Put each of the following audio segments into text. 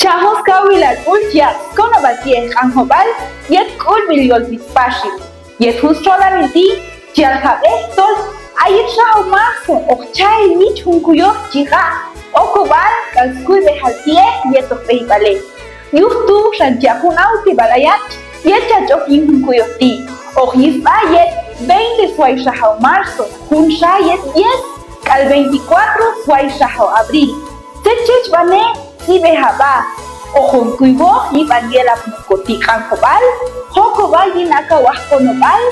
Chajos kawilar ultia kono batie hanjobal yet kul miliol dispashi yet hustrola milti jalhabe tol ayet shao marzo okchay mich hunkuyo chiga okobal kalskui behaltie yet okbehibale yuftu shantiakun auti balayat yet chachokin hunkuyoti okisba yet 20 suay shao marzo hun shayet 10 al 24 suay shao abril Techech bane si behaba ojun kuibo y bandiela mukoti kanjobal jokoba yinaka wahkonobal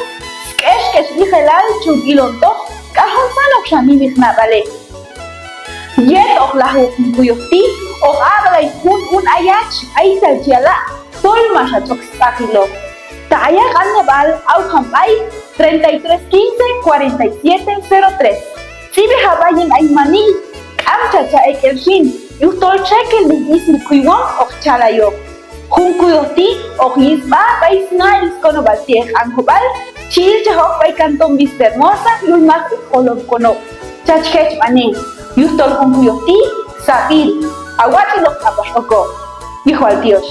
kesh lijelal chugilonto kajon salok shani mihnabale yet ojlahu kuyoti ojablay un ayach aital chiala tol masha choxtakilo taya ganebal aujambay 3315 4703 si behaba yin aymani amchacha ekelshin yutol chekel ni isil kuiwon ok chalayo hunkuyoti ok yisba baisna iskono batie anjobal chil chahok bay kanton hermosa yulmak kolom kono chachkech mane yutol hunkuyoti sabir awachilok apashoko dijo al Dios.